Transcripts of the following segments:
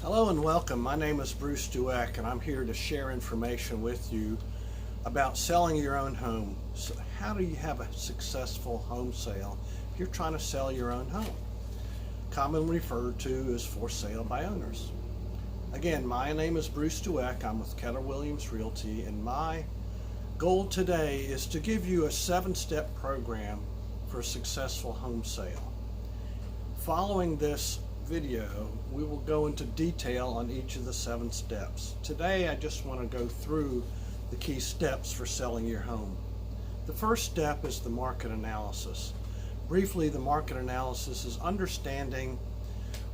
Hello and welcome. My name is Bruce Dueck and I'm here to share information with you about selling your own home. So how do you have a successful home sale if you're trying to sell your own home? Commonly referred to as for sale by owners. Again, my name is Bruce Dueck. I'm with Keller Williams Realty, and my goal today is to give you a 7-step program for a successful home sale. Following this video, we will go into detail on each of the 7 steps. Today, I just want to go through the key steps for selling your home. The first step is the market analysis. Briefly, the market analysis is understanding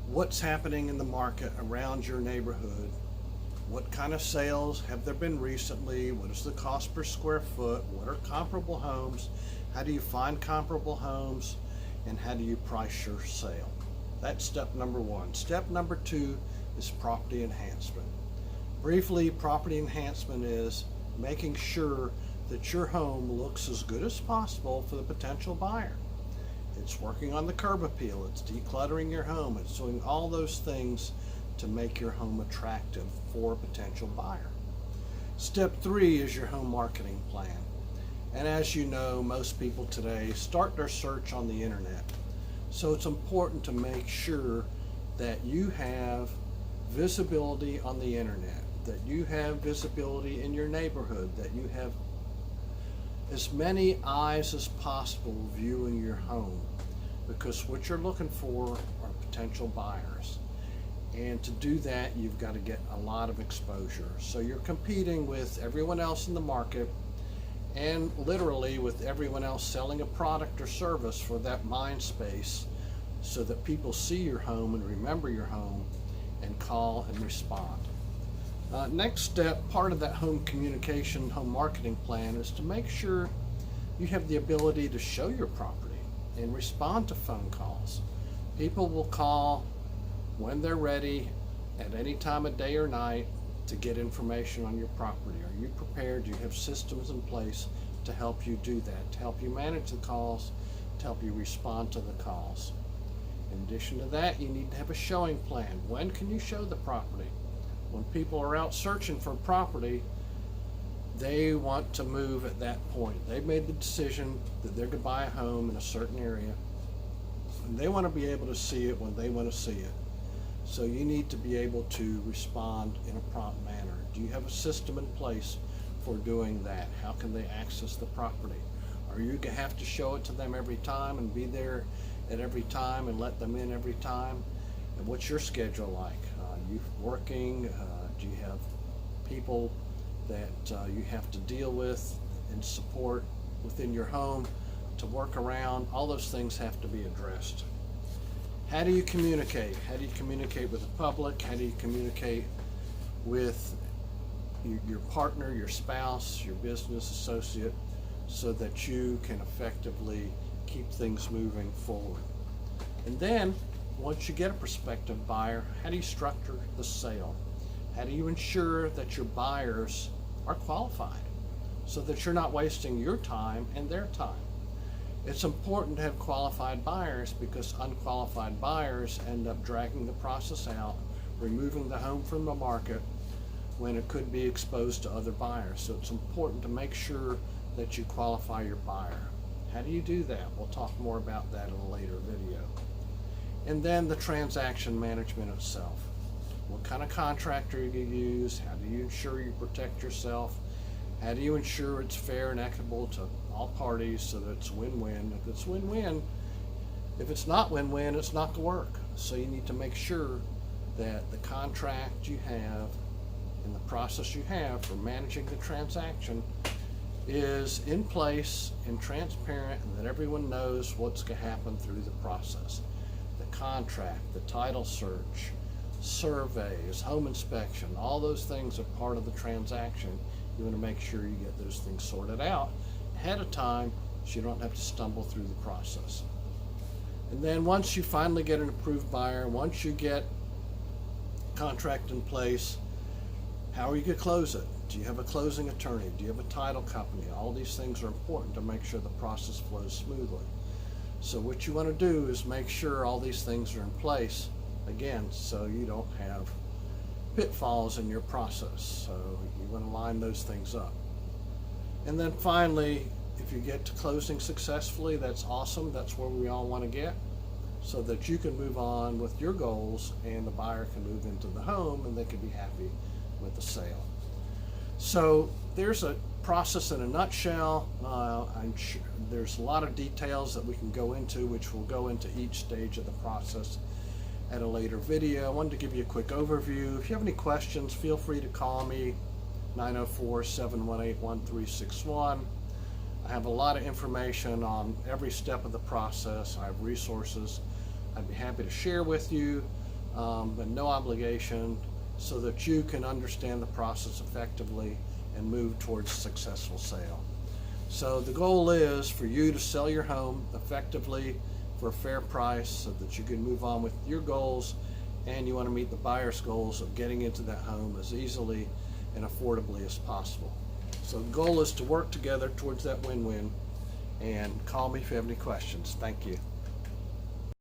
what's happening in the market around your neighborhood. What kind of sales have there been recently? What is the cost per square foot? What are comparable homes? How do you find comparable homes? And how do you price your sale? That's step number 1. Step number 2 is property enhancement. Briefly, property enhancement is making sure that your home looks as good as possible for the potential buyer. It's working on the curb appeal, it's decluttering your home, it's doing all those things to make your home attractive for a potential buyer. Step 3 is your home marketing plan. And as you know, most people today start their search on the internet. So it's important to make sure that you have visibility on the internet, that you have visibility in your neighborhood, that you have as many eyes as possible viewing your home, because what you're looking for are potential buyers. And to do that, you've got to get a lot of exposure. So you're competing with everyone else in the market, and literally with everyone else selling a product or service for that mind space, so that people see your home and remember your home and call and respond. Next step, part of that home communication, home marketing plan, is to make sure you have the ability to show your property and respond to phone calls. People will call when they're ready at any time of day or night to get information on your property. Are you prepared? Do you have systems in place to help you do that, to help you manage the calls, to help you respond to the calls? In addition to that, you need to have a showing plan. When can you show the property? When people are out searching for property, they want to move at that point. They've made the decision that they're going to buy a home in a certain area, and they want to be able to see it when they want to see it. So you need to be able to respond in a prompt manner. Do you have a system in place for doing that? How can they access the property? Are you going to have to show it to them every time and be there at every time and let them in every time? And what's your schedule like? You working? Do you have people that you have to deal with and support within your home to work around? All those things have to be addressed. How do you communicate? How do you communicate with the public? How do you communicate with your partner, your spouse, your business associate, so that you can effectively keep things moving forward? And then, once you get a prospective buyer, how do you structure the sale? How do you ensure that your buyers are qualified so that you're not wasting your time and their time? It's important to have qualified buyers, because unqualified buyers end up dragging the process out, removing the home from the market when it could be exposed to other buyers. So it's important to make sure that you qualify your buyer. How do you do that? We'll talk more about that in a later video. And then the transaction management itself. What kind of contractor you use? How do you ensure you protect yourself? How do you ensure it's fair and equitable to all parties so that it's win-win? If it's win-win, if it's not win-win, it's not going to work. So you need to make sure that the contract you have and the process you have for managing the transaction is in place and transparent, and that everyone knows what's going to happen through the process. The contract, the title search, surveys, home inspection, all those things are part of the transaction. You want to make sure you get those things sorted out ahead of time so you don't have to stumble through the process. And then once you finally get an approved buyer, once you get contract in place, how are you going to close it? Do you have a closing attorney? Do you have a title company? All these things are important to make sure the process flows smoothly. So what you want to do is make sure all these things are in place, again, so you don't have pitfalls in your process. So you want to line those things up. And then finally, if you get to closing successfully, that's awesome. That's where we all want to get, so that you can move on with your goals and the buyer can move into the home and they can be happy with the sale. So there's a process in a nutshell. I'm sure there's a lot of details that we can go into, which we'll go into each stage of the process at a later video. I wanted to give you a quick overview. If you have any questions, feel free to call me, 904-718-1361. I have a lot of information on every step of the process. I have resources I'd be happy to share with you, but no obligation, so that you can understand the process effectively and move towards a successful sale. So the goal is for you to sell your home effectively for a fair price, so that you can move on with your goals, and you want to meet the buyer's goals of getting into that home as easily and affordably as possible. So the goal is to work together towards that win-win, and call me if you have any questions. Thank you.